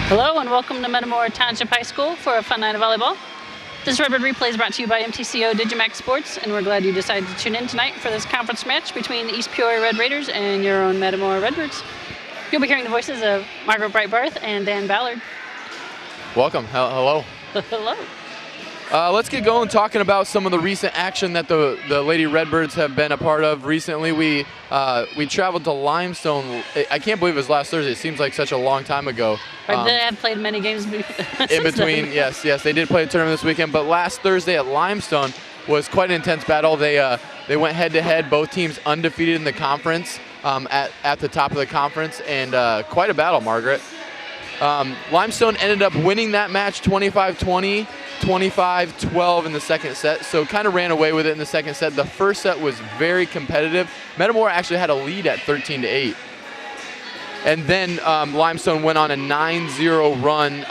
Hello and welcome to Metamora Township High School for a fun night of volleyball. This Redbird Replay is brought to you by MTCO digiMAX Sports, and we're glad you decided to tune in tonight for this conference match between the East Peoria Red Raiders and your own Metamora Redbirds. You'll be hearing the voices of Margaret Breitbarth and Dan Ballard. Welcome. Hello. Hello. Let's get going talking about some of the recent action that the Lady Redbirds have been a part of recently. We traveled to Limestone. I can't believe it was last Thursday. It seems like such a long time ago. They have played many games in between. Then. Yes, they did play a tournament this weekend. But last Thursday at Limestone was quite an intense battle. They went head to head. Both teams undefeated in the conference at the top of the conference, and quite a battle, Margaret. Limestone ended up winning that match 25-20. 25-12 in the second set, so kind of ran away with it in the second set. The first set was very competitive. Metamora actually had a lead at 13-8. And then Limestone went on a 9-0 run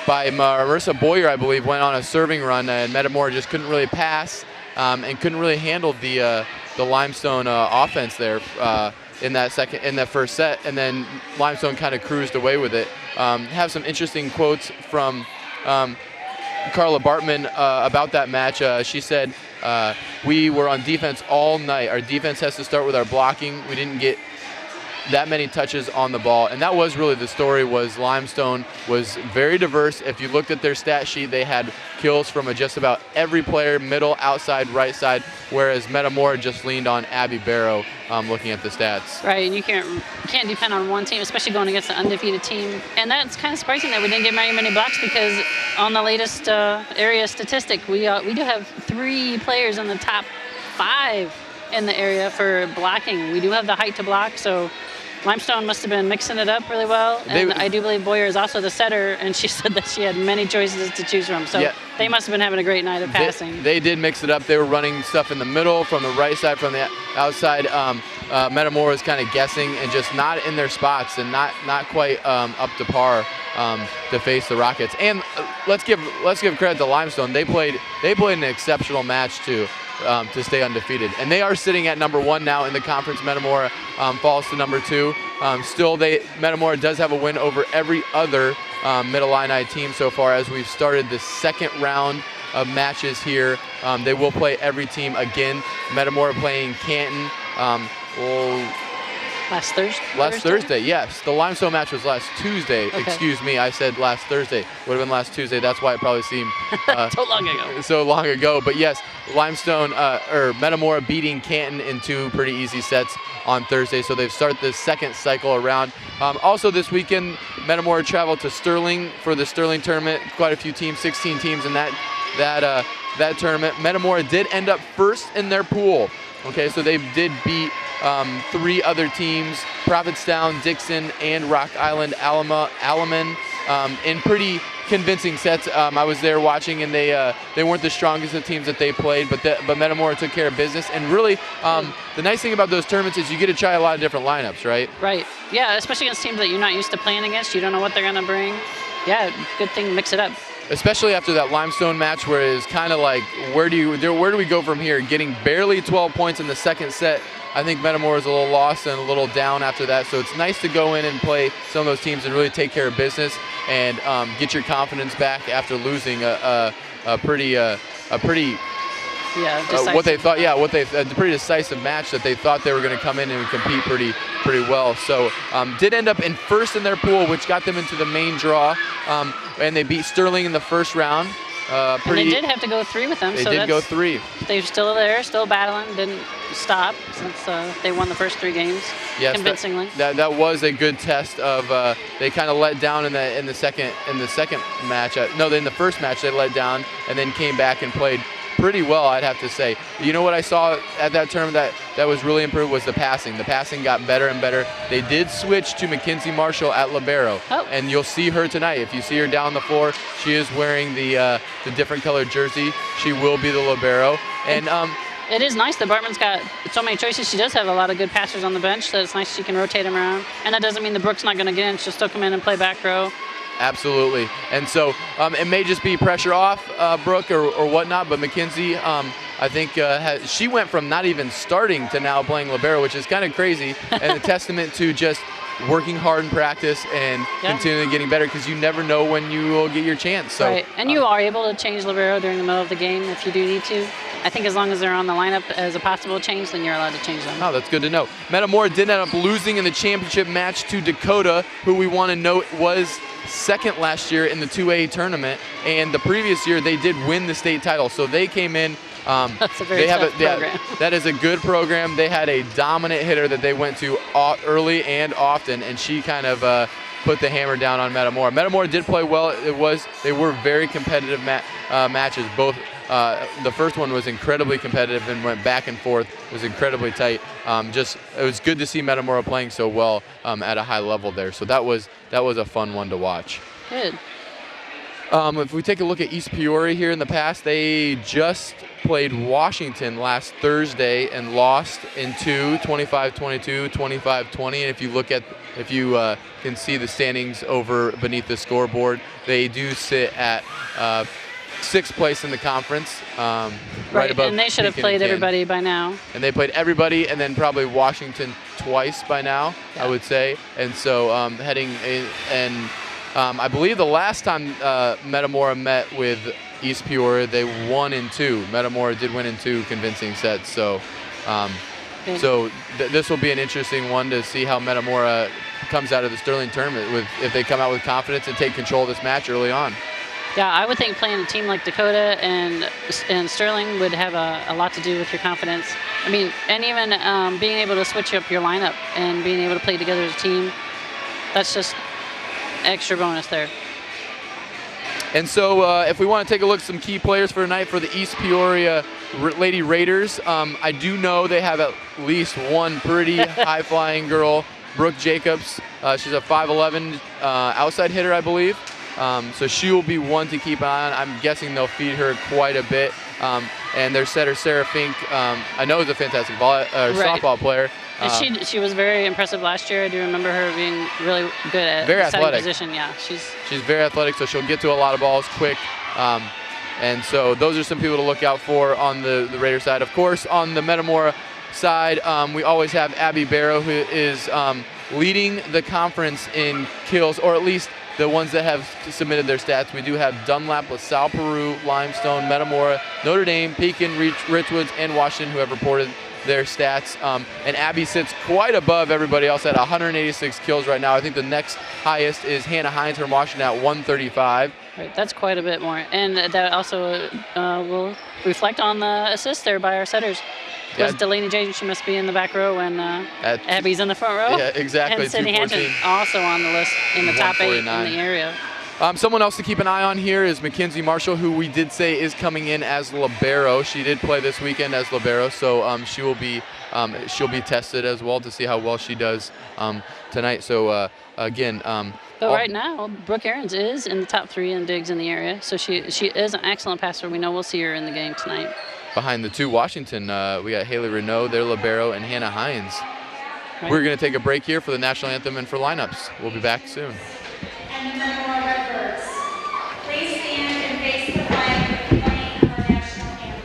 by Marissa Boyer, I believe, went on a serving run, and Metamora just couldn't really pass and couldn't really handle the Limestone offense there in that first set. And then Limestone kind of cruised away with it. Have some interesting quotes from Carla Bartman about that match. She said, we were on defense all night. Our defense has to start with our blocking. We didn't get that many touches on the ball, and that was really the story. Was Limestone was very diverse. If you looked at their stat sheet, they had kills from just about every player, middle, outside, right side, whereas Metamora just leaned on Abby Barrow looking at the stats. Right, and you can't depend on one team, especially going against an undefeated team. And that's kind of surprising that we didn't get very many blocks, because on the latest area statistic, we do have 3 players in the top 5 in the area for blocking. We do have the height to block, so Limestone must have been mixing it up really well. And I do believe Boyer is also the setter, and she said that she had many choices to choose from. So yeah, they must have been having a great night of passing. They did mix it up. They were running stuff in the middle, from the right side, from the outside. Metamora was kind of guessing and just not in their spots and not quite up to par to face the Rockets. And let's give credit to Limestone. They played an exceptional match to stay undefeated, and they are sitting at number 1 now in the conference. Metamora falls to number 2. Still, Metamora does have a win over every other Mid-Illini team so far, as we've started the second round of matches here. They will play every team again. Metamora playing Canton. Last Thursday? Last Thursday, yes. The Limestone match was last Tuesday. Okay. Excuse me, I said last Thursday. Would have been last Tuesday. That's why it probably seemed so long ago. But yes, Limestone or Metamora beating Canton in 2 pretty easy sets on Thursday. So they've started the second cycle around. Also this weekend, Metamora traveled to Sterling for the Sterling tournament. Quite a few teams, 16 teams in that tournament. Metamora did end up first in their pool. Okay, so they did beat 3 other teams, Prophetstown, Dixon, and Rock Island Alaman in pretty convincing sets. I was there watching, and they weren't the strongest of teams that they played, but Metamora took care of business. And really, the nice thing about those tournaments is you get to try a lot of different lineups, right? Right. Yeah, especially against teams that you're not used to playing against. You don't know what they're going to bring. Yeah, good thing to mix it up. Especially after that Limestone match, where it's kind of like, where do we go from here? Getting barely 12 points in the second set. I think Metamora is a little lost and a little down after that. So it's nice to go in and play some of those teams and really take care of business and get your confidence back after losing a pretty pretty decisive match that they thought they were going to come in and compete pretty well. So did end up in first in their pool, which got them into the main draw, and they beat Sterling in the first round. And they did have to go 3 with them. They did go 3. They're still there, still battling, didn't stop since they won the first 3 games convincingly. That was a good test of they kind of let down in the second match. In the first match they let down and then came back and played pretty well, I'd have to say. You know what I saw at that tournament that was really improved was the passing. The passing got better and better. They did switch to Mackenzie Marshall at Libero, and you'll see her tonight. If you see her down the floor, she is wearing the different colored jersey. She will be the Libero. And it is nice that Bartman's got so many choices. She does have a lot of good passers on the bench, so it's nice she can rotate them around. And that doesn't mean that Brooke's not going to get in. She'll still come in and play back row. Absolutely. And so it may just be pressure off Brooke or whatnot, but Mackenzie, I think she went from not even starting to now playing Libero, which is kind of crazy, and a testament to just working hard in practice and continually getting better, because you never know when you will get your chance. So, right, and you are able to change Libero during the middle of the game if you do need to. I think as long as they're on the lineup as a possible change, then you're allowed to change them. Oh, that's good to know. Metamora did end up losing in the championship match to Dakota, who we want to note was second last year in the 2A tournament, and the previous year they did win the state title. So they came in. That's a very tough program. That is a good program. They had a dominant hitter that they went to early and often, and she kind of put the hammer down on Metamora. Metamora did play well. They were very competitive matches. Both the first one was incredibly competitive and went back and forth. It was incredibly tight. It was good to see Metamora playing so well at a high level there. So that was a fun one to watch. Good. If we take a look at East Peoria here in the past, they just played Washington last Thursday and lost in 25-22, 25-20. And if you can see the standings over beneath the scoreboard, they do sit at sixth place in the conference, right above. And they should have played everybody by now. And they played everybody, and then probably Washington twice by now, I would say. And so heading in, and I believe the last time Metamora met with East Peoria, they won in 2. Metamora did win in 2 convincing sets. So, this will be an interesting one to see how Metamora comes out of the Sterling tournament if they come out with confidence and take control of this match early on. Yeah, I would think playing a team like Dakota and Sterling would have a lot to do with your confidence. I mean, and even being able to switch up your lineup and being able to play together as a team, that's just extra bonus there. And so if we want to take a look at some key players for tonight for the East Peoria Lady Raiders, I do know they have at least one pretty high-flying girl, Brooke Jacobs. She's a 5'11" outside hitter, I believe. So she will be one to keep an eye on. I'm guessing they'll feed her quite a bit. And their setter, Sarah Fink, I know is a fantastic softball player. And she was very impressive last year. I do remember her being really good at very setting athletic position. Yeah, she's very athletic, so she'll get to a lot of balls quick. And so those are some people to look out for on the Raider side. Of course, on the Metamora side, we always have Abby Barrow, who is leading the conference in kills, or at least the ones that have submitted their stats. We do have Dunlap, LaSalle, Peru, Limestone, Metamora, Notre Dame, Pekin, Richwoods, and Washington, who have reported their stats. And Abby sits quite above everybody else at 186 kills right now. I think the next highest is Hannah Hines from Washington at 135. Right, that's quite a bit more. And that also will reflect on the assists there by our setters. Because Delaney Jaden, she must be in the back row, and Abby's in the front row. Yeah, exactly. And Sydney Hampton also on the list in the top 8 in the area. Someone else to keep an eye on here is Mackenzie Marshall, who we did say is coming in as Libero. She did play this weekend as Libero, so she'll be tested as well to see how well she does tonight. So again. But right now, Brooke Ahrens is in the top 3 in digs in the area, so she is an excellent passer. We know we'll see her in the game tonight. Behind the 2 Washington, we got Haley Renault, their Libero, and Hannah Hines. Right. We're going to take a break here for the national anthem and for lineups. We'll be back soon. And the Metamora Redbirds, please stand and face the flag for the playing of our national anthem.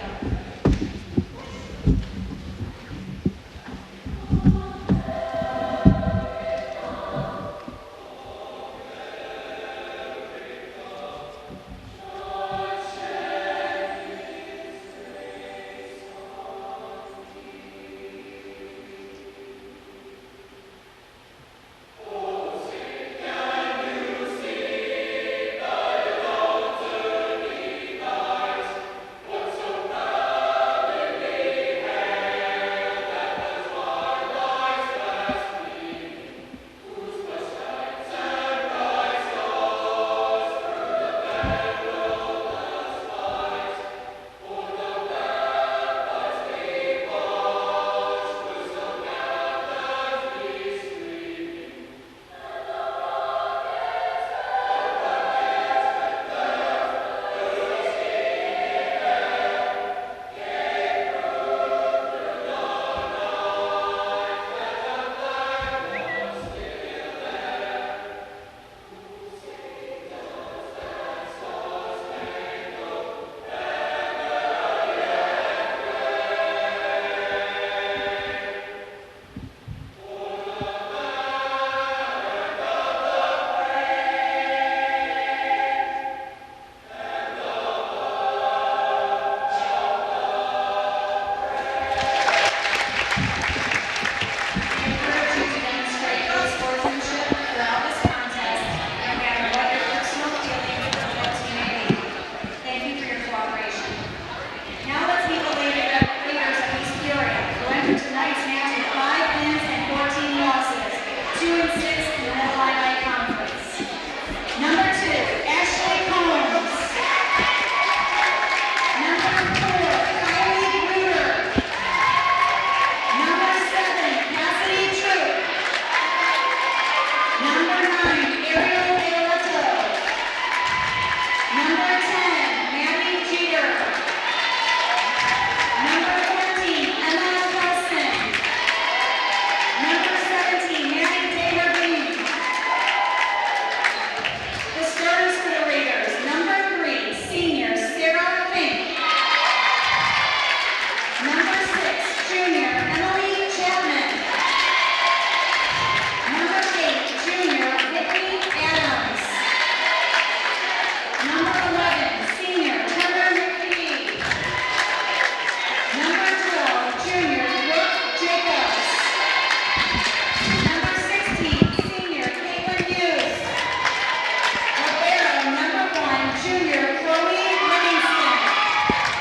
1 junior, Chloe Livingston.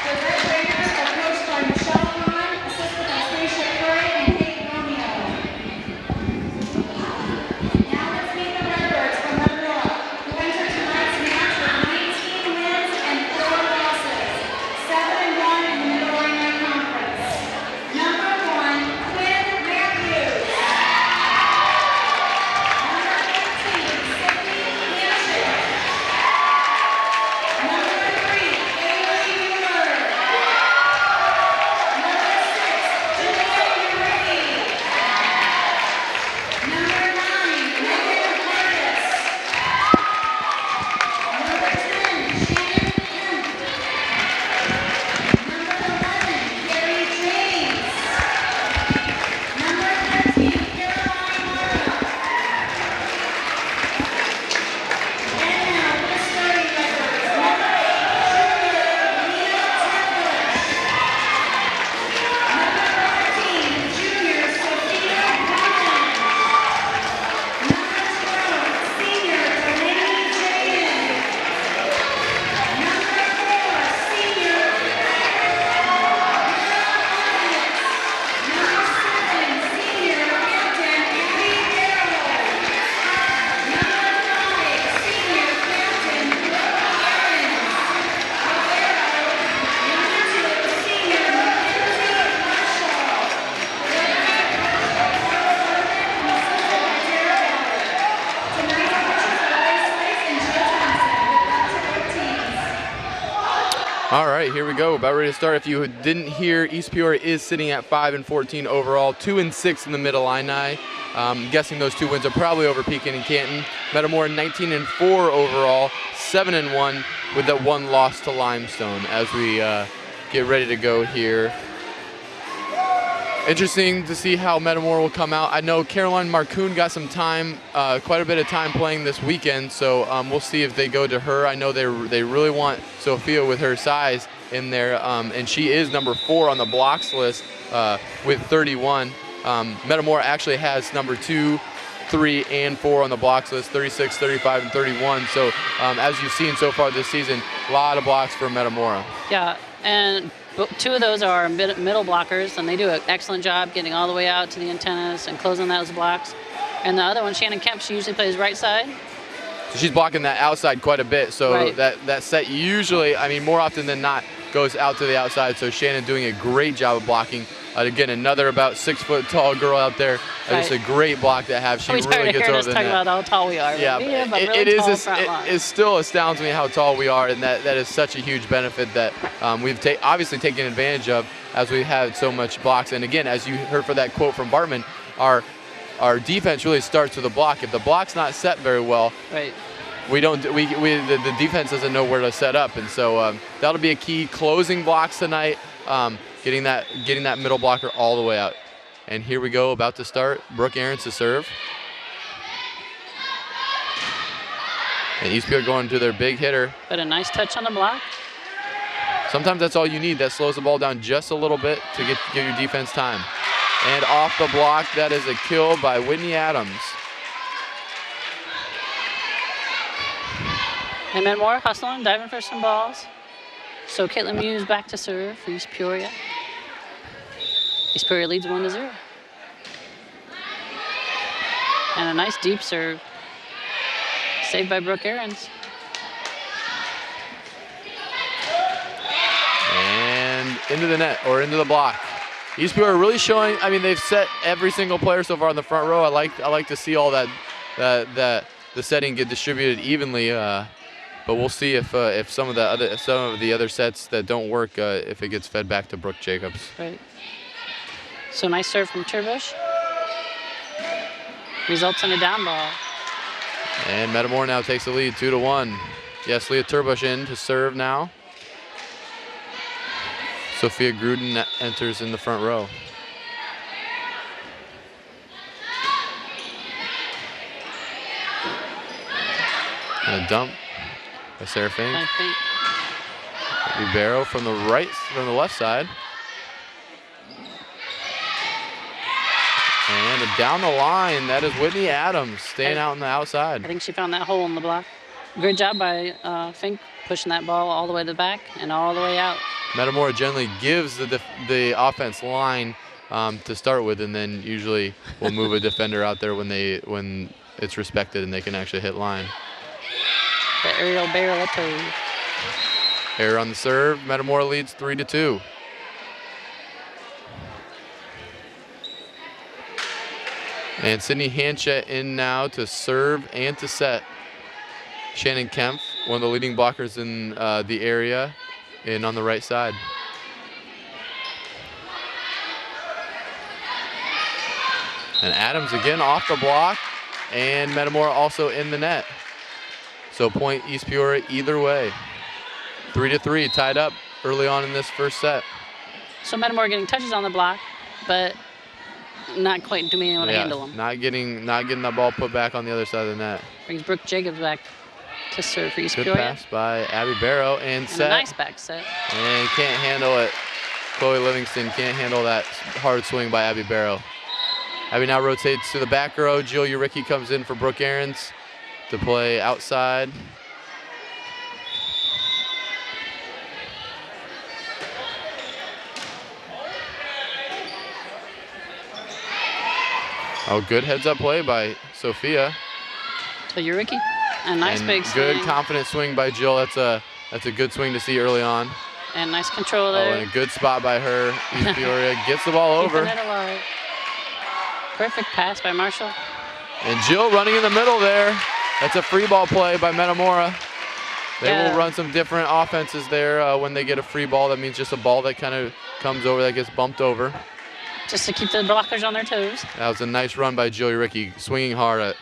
The Red Raiders are coached by Michelle Hahn, assisted by Stacia Curry and Kate Romeo. Now let's meet the Redbirds from Metamora, who entered tonight's match with 19 wins and 4 losses, 7-1 in the Mid-Oregon Conference. Number 1, Quinn Matthews. Number 15, Sydney Hanchett. Number 3, Haley Mueller. Number 6, Julia Urey. Number 9, Megan Curtis. Number 10, Shannon Kemp. Number 11, Gary James. Number 13, Caroline Marta. And now, the starting Redbirds. Number 8, junior, Leah Templish. Number 14, junior, Sophia Brennan. Number 12, senior, Delaney Jaden. Number 4, senior, Number 7, senior, Hampton Abby Barrow. Number 5, senior, Hampton Brooke Aarons. Number 2, senior, Mackenzie Marshall. Tonight's coaches are Ray Slice and Jill Johnson with back-to-back teams. All right, here we go. About ready to start. If you didn't hear, East Peoria is sitting at 5-14 overall, 2-6 in the Mid-Illini. Guessing those 2 wins are probably over Pekin and Canton. Metamora 19-4 overall, 7-1 with that 1 loss to Limestone as we get ready to go here. Interesting to see how Metamora will come out. I know Caroline Marcoon got some time, quite a bit of time playing this weekend, so we'll see if they go to her. I know they really want Sophia with her size in there, and she is number 4 on the blocks list with 31. Metamora actually has number 2, 3, and 4 on the blocks list, 36, 35, and 31. So as you've seen so far this season, a lot of blocks for Metamora. Yeah, and 2 of those are middle blockers, and they do an excellent job getting all the way out to the antennas and closing those blocks. And the other one, Shannon Kemp, she usually plays right side. So she's blocking that outside quite a bit. So Right. that set usually, I mean, more often than not, goes out to the outside. So Shannon doing a great job of blocking. Again, another about 6 foot tall girl out there. Just a great block to have. She Always really tired of gets hearing over us the talk net. about how tall we are. Yeah, We have a it really tall is. front line. It still astounds me how tall we are, and that is such a huge benefit that we've obviously taken advantage of as we had so much blocks. And again, as you heard for that quote from Bartman, our defense really starts with a block. If the block's not set very well, Right. the defense doesn't know where to set up, and so that'll be a key. Closing blocks tonight, getting that middle blocker all the way out. And here we go, about to start. Brooke Aarons to serve. And East Peoria going to their big hitter. But a nice touch on the block. Sometimes that's all you need. That slows the ball down just a little bit to give your defense time. And off the block, that is a kill by Whitney Adams. And Metamora hustling, diving for some balls. So Caitlin Muse back to serve for East Peoria. East Peoria leads 1-0. And a nice deep serve. Saved by Brooke Aarons. And into the net, or into the block. East Peoria really showing, I mean, they've set every single player so far in the front row. I like to see all that the setting get distributed evenly. But we'll see if some of the other sets that don't work, if it gets fed back to Brooke Jacobs. Right. So nice serve from Turbush. Results in a down ball. And Metamora now takes the lead, 2-1. Yes, Leah Turbush in to serve now. Sophia Gruden enters in the front row. And a dump by Sarah Fink. I think. Libero from the left side. And down the line, that is Whitney Adams staying out on the outside. I think she found that hole in the block. Great job by Fink pushing that ball all the way to the back and all the way out. Metamora generally gives the offense line to start with, and then usually will move a defender out there when it's respected and they can actually hit line. The aerial barrel up to Error on the serve. Metamora leads 3-2. And Sydney Hanchett in now to serve and to set. Shannon Kempf, one of the leading blockers in the area, in on the right side. And Adams again off the block, and Metamora also in the net. So point East Peoria either way. 3-3, tied up early on in this first set. So Metamora getting touches on the block, but not quite being able to handle them. Not getting that ball put back on the other side of the net. Brings Brooke Jacobs back to serve for East Good Peoria. pass by Abby Barrow and set. A nice back set. And can't handle it. Chloe Livingston can't handle that hard swing by Abby Barrow. Abby now rotates to the back row. Jill Uricki comes in for Brooke Ahrens to play outside. Oh, good heads-up play by Sophia. To Uricki. A nice and big swing. good confident swing by Jill. That's a good swing to see early on. And nice control Oh, there. and a good spot by her. East Peoria gets the ball over. Keeping it alive. Perfect pass by Marshall. And Jill running in the middle there. That's a free ball play by Metamora. They will run some different offenses there when they get a free ball. That means just a ball that kind of comes over, that gets bumped over. Just to keep the blockers on their toes. That was a nice run by Jill Uricki, swinging hard.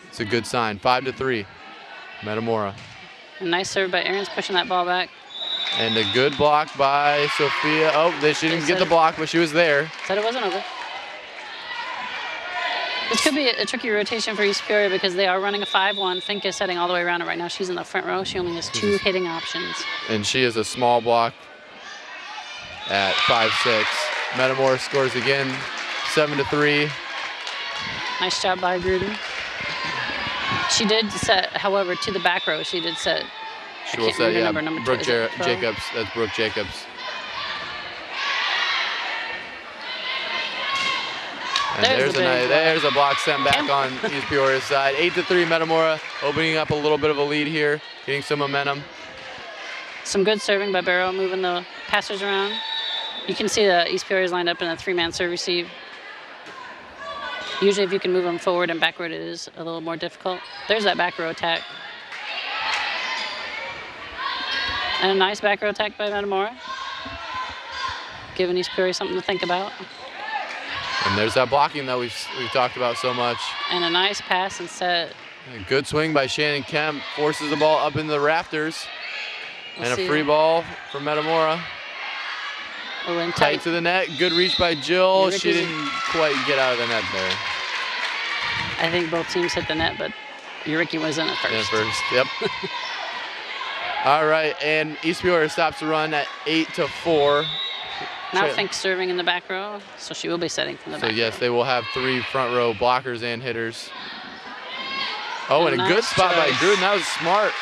It's a good sign. 5-3, Metamora. A nice serve by Ahrens, pushing that ball back. And a good block by Sophia. Oh, she didn't get the block, but she was there. Said it wasn't over. This could be a tricky rotation for East Peoria because they are running a 5-1. Fink is setting all the way around it right now. She's in the front row. She only has 2 hitting options. And she is a small block at 5'6". Metamora scores again, 7-3. Nice job by Gruden. She did set, however, to the back row. She did set. She will set, yeah. Number Brooke 2. Jacobs. That's Brooke Jacobs. And there's a block sent back on East Peoria's side. 8-3, Metamora opening up a little bit of a lead here, getting some momentum. Some good serving by Barrow, moving the passers around. You can see the East Peoria's lined up in a 3-man serve receive. Usually if you can move them forward and backward, it is a little more difficult. There's that back row attack. And a nice back row attack by Metamora. Giving East Peoria something to think about. And there's that blocking that we've talked about so much. And a nice pass and set. A good swing by Shannon Kemp, forces the ball up into the rafters. And a free ball for Metamora. Oh, tight to the net, good reach by Jill. She didn't quite get out of the net there. I think both teams hit the net, but Uricki was in it first. Yep. All right, and East Peoria stops the run at 8-4. Now Fink serving in the back row, so she will be setting from the back row. So yes, they will have 3 front row blockers and hitters. Oh, and a good spot by Gruden. That was smart.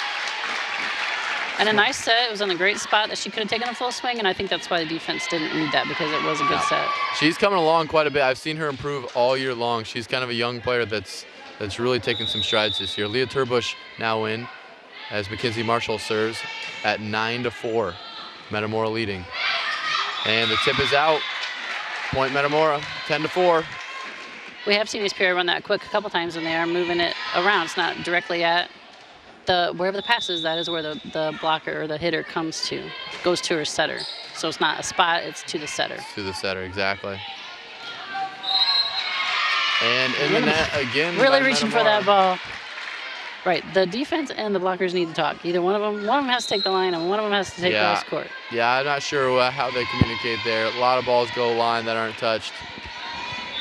And a nice set. It was in a great spot that she could have taken a full swing, and I think that's why the defense didn't read that, because it was a good set. She's coming along quite a bit. I've seen her improve all year long. She's kind of a young player that's really taken some strides this year. Leah Turbush now in as Mackenzie Marshall serves at 9-4. Metamora leading. And the tip is out. Point Metamora, 10-4. We have seen East Peoria run that quick a couple times, and they are moving it around. It's not directly at wherever the pass is, that is where the blocker or the hitter goes to her setter. So it's not a spot, it's to the setter. To the setter, exactly. And in the net again. Really reaching for that ball. Right, the defense and the blockers need to talk. Either one of them has to take the line and one of them has to take cross court. Yeah, I'm not sure how they communicate there. A lot of balls go line that aren't touched.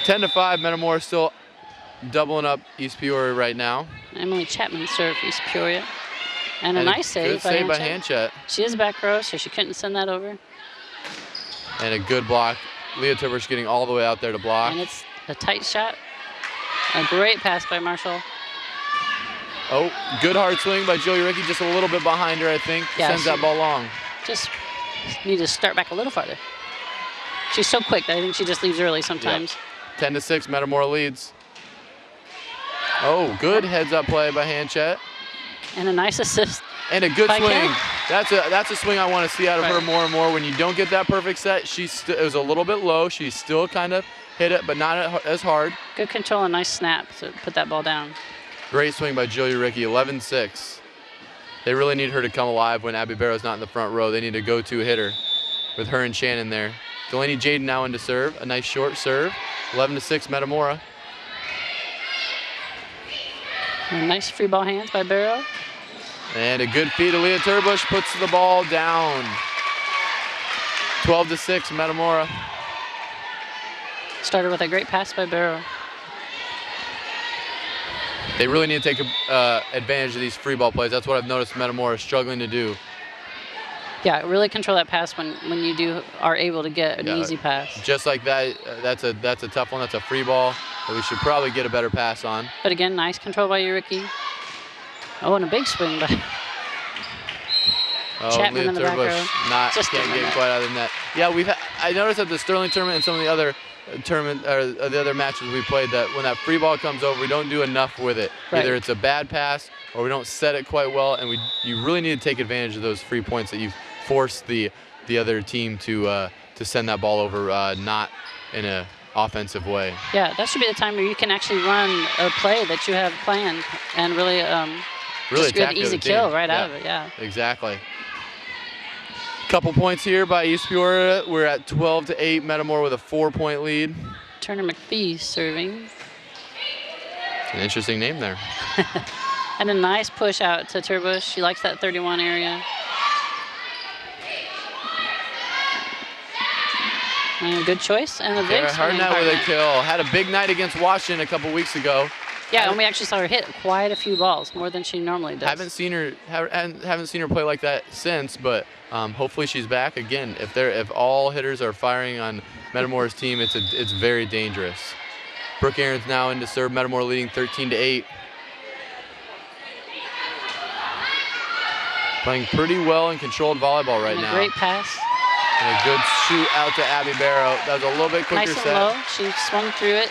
10-5, Metamora still doubling up East Peoria right now. Emily Chapman served East Peoria. And a nice save by Hanchett. She is back row, so she couldn't send that over. And a good block. Leah Turbush getting all the way out there to block. And it's a tight shot. A great pass by Marshall. Oh, good hard swing by Julia Ricky, just a little bit behind her, I think. Yeah, Sends that ball long. Just need to start back a little farther. She's so quick that I think she just leaves early sometimes. Yep. 10-6, Metamora leads. Oh, good heads-up play by Hanchett. And a nice assist. And a good by swing. Ken. That's a swing I want to see out of her more and more. When you don't get that perfect set, it was a little bit low. She still kind of hit it, but not as hard. Good control and nice snap to put that ball down. Great swing by Julia Ricky, 11-6. They really need her to come alive when Abby Barrow's not in the front row. They need a go-to hitter with her and Shannon there. Delaney Jaden now into serve. A nice short serve. 11-6 Metamora. And nice free ball hands by Barrow. And a good feed of Leah Turbush puts the ball down. 12-6 Metamora. Started with a great pass by Barrow. They really need to take advantage of these free ball plays. That's what I've noticed Metamora is struggling to do. Yeah, really control that pass when you are able to get an easy pass. Just like that, that's a tough one. That's a free ball that we should probably get a better pass on. But again, nice control by Ricky. Oh, and a big swing by Chapman Leah in the back row. Can't get quite out of the net. Yeah, I noticed at the Sterling tournament and some of the other the other matches we played that when that free ball comes over, we don't do enough with it. Right. Either it's a bad pass or we don't set it quite well, and you really need to take advantage of those free points that you've forced the other team to send that ball over, not in an offensive way. Yeah, that should be the time where you can actually run a play that you have planned and really just get an easy kill right out of it. Yeah, exactly. Couple points here by East Peoria. We're at 12-8. Metamora with a 4-point lead. Turner McPhee serving. It's an interesting name there. And a nice push out to Turbush. She likes that 31 area. And a good choice and a big Hartnett with a kill. Had a big night against Washington a couple weeks ago. Yeah, and we actually saw her hit quite a few balls, more than she normally does. Haven't seen her play like that since, but hopefully she's back again. If all hitters are firing on Metamora's team, it's very dangerous. Brooke Aaron's now into serve. Metamora leading 13-8. Playing pretty well and controlled volleyball right now. Great pass. And a good shoot out to Abby Barrow. That was a little bit quicker nice and set. Low. She swung through it.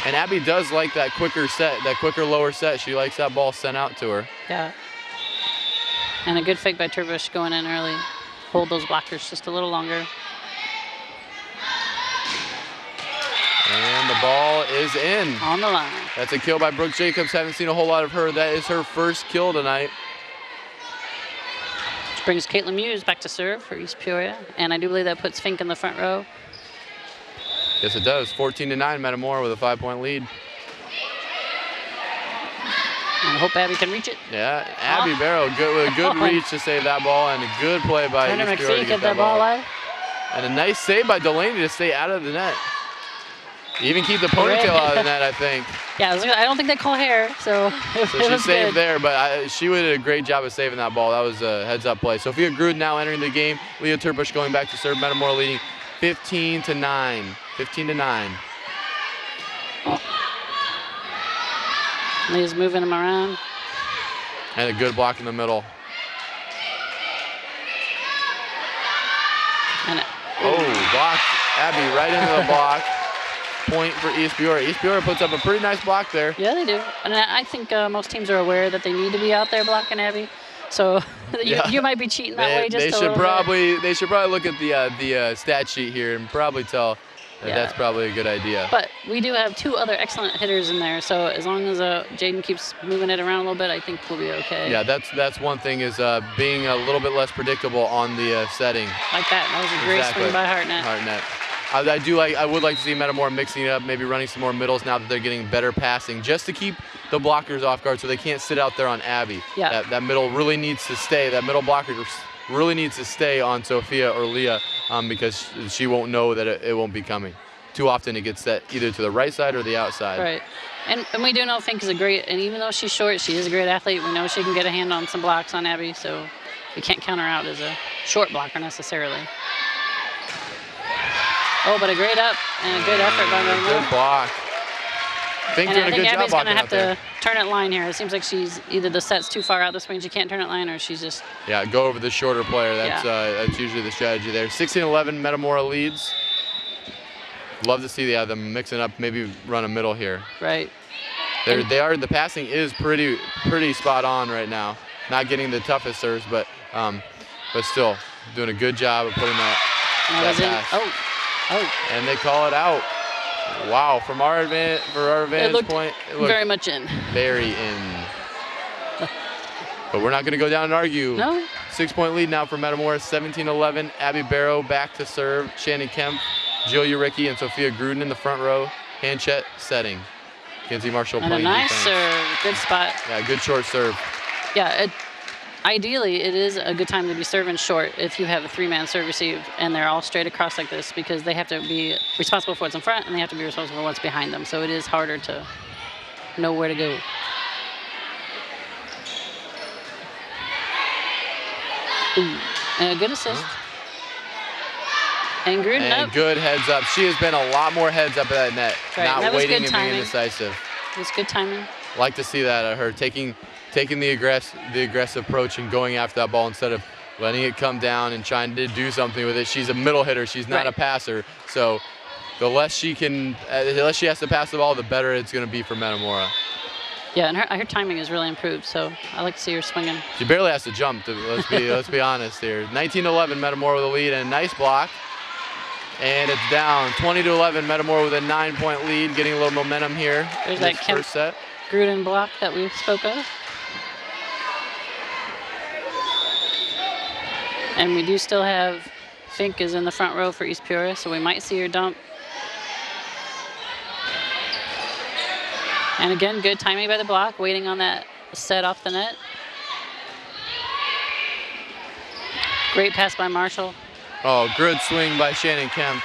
And Abby does like that quicker set, that quicker lower set. She likes that ball sent out to her. Yeah. And a good fake by Turbush going in early. Hold those blockers just a little longer. And the ball is in. On the line. That's a kill by Brooke Jacobs. Haven't seen a whole lot of her. That is her first kill tonight. Which brings Caitlin Muse back to serve for East Peoria. And I do believe that puts Fink in the front row. Yes, it does. 14-9, Metamora with a 5-point lead. And I hope Abby can reach it. Yeah, Abby Barrow with a good reach to save that ball, and a good play by Turner East Peoria to McPhee get that ball alive. And a nice save by Delaney to stay out of the net. Even keep the ponytail out of the net, I think. Yeah, I don't think they call hair, so it she was saved good. there, but she did a gregreat job of saving that ball. That was a heads-up play. Sophia Gruden now entering the game. Leah Turbush going back to serve. Metamora leading 15-9. 15-9. Leah's moving him around. And a good block in the middle. And blocked Abby right into the block. Point for East Peoria. East Peoria puts up a pretty nice block there. Yeah, they do. And I think most teams are aware that they need to be out there blocking Abby. So you might be cheating that way just a little bit. They should probably look at the stat sheet here and probably tell that that's probably a good idea. But we do have two other excellent hitters in there, so as long as Jaden keeps moving it around a little bit, I think we'll be okay. Yeah, that's one thing is being a little bit less predictable on the setting. Like that. That was a great swing by Hartnett. I would like to see Metamora mixing it up, maybe running some more middles now that they're getting better passing, just to keep the blockers off guard so they can't sit out there on Abby. Yeah. That middle really needs to stay. That middle blocker really needs to stay on Sophia or Leah because she won't know that it won't be coming. Too often it gets set either to the right side or the outside. Right. And we do know Fink is and even though she's short, she is a great athlete. We know she can get a hand on some blocks on Abby, so we can't count her out as a short blocker necessarily. Oh, but a great up and a good effort by Metamora. Good block. Fink And doing I a think good job Abby's going to blocking have out there. to turn it line here. It seems like she's either the set's too far out the swing, she can't turn it line, or she's just. Yeah, go over the shorter player. That's usually the strategy there. 16-11, Metamora leads. Love to see them mixing up, maybe run a middle here. Right. The passing is pretty spot on right now. Not getting the toughest serves, but still doing a good job of putting that pass. And they call it out. Wow, from our advantage point, it looked very much in. Very in. But we're not going to go down and argue. No. 6-point lead now for Metamora, 17-11. Abby Barrow back to serve. Shannon Kemp, Jill Uricki, and Sophia Gruden in the front row. Hanchett setting. Mackenzie Marshall and playing a nice defense. serve, good spot. Yeah, good short serve. Yeah, ideally it is a good time to be serving short if you have a 3-man serve receive and they're all straight across like this, because they have to be responsible for what's in front and they have to be responsible for what's behind them. So it is harder to know where to go. Ooh, and a good assist. And Gruden And up. good heads up. She has been a lot more heads up at that net, Right, not that was waiting good and timing. being indecisive. It was good timing. Like to see that, her taking the aggressive approach and going after that ball instead of letting it come down and trying to do something with it. She's a middle hitter. She's not Right. a passer. So the less she has to pass the ball, the better it's going to be for Metamora. Yeah, and her timing is really improved, so I like to see her swinging. She barely has to jump. Let's be honest here. 19-11, Metamora with a lead and a nice block. And it's down 20-11. Metamora with a 9-point lead, getting a little momentum here. There's in that this Kemp first set. Gruden block that we spoke of. And we do still have Fink is in the front row for East Peoria, so we might see her dump. And again, good timing by the block, waiting on that set off the net. Great pass by Marshall. Oh, good swing by Shannon Kemp.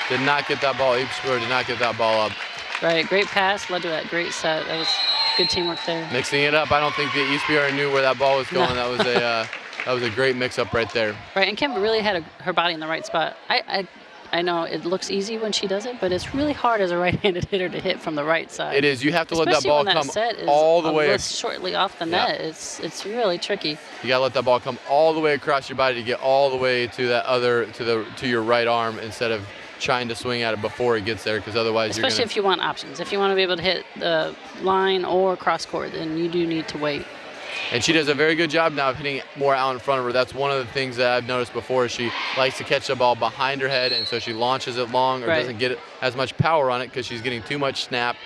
Did not get that ball. East Peoria did not get that ball up. Right, great pass, led to that great set. That was good teamwork there. Mixing it up. I don't think the East Peoria knew where that ball was going. No. That was a great mix-up right there. Right, and Kemp really had her body in the right spot. I know it looks easy when she does it, but it's really hard as a right-handed hitter to hit from the right side. It is. You have to let that Especially ball when come set is all the way. shortly off the net. It's really tricky. You gotta let that ball come all the way across your body to get all the way to that to your right arm instead of trying to swing at it before it gets there, because otherwise Especially if you want options. If you want to be able to hit the line or cross court, then you do need to wait. And she does a very good job now of hitting more out in front of her. That's one of the things that I've noticed before. She likes to catch the ball behind her head, and so she launches it long or doesn't get as much power on it because she's getting too much snap.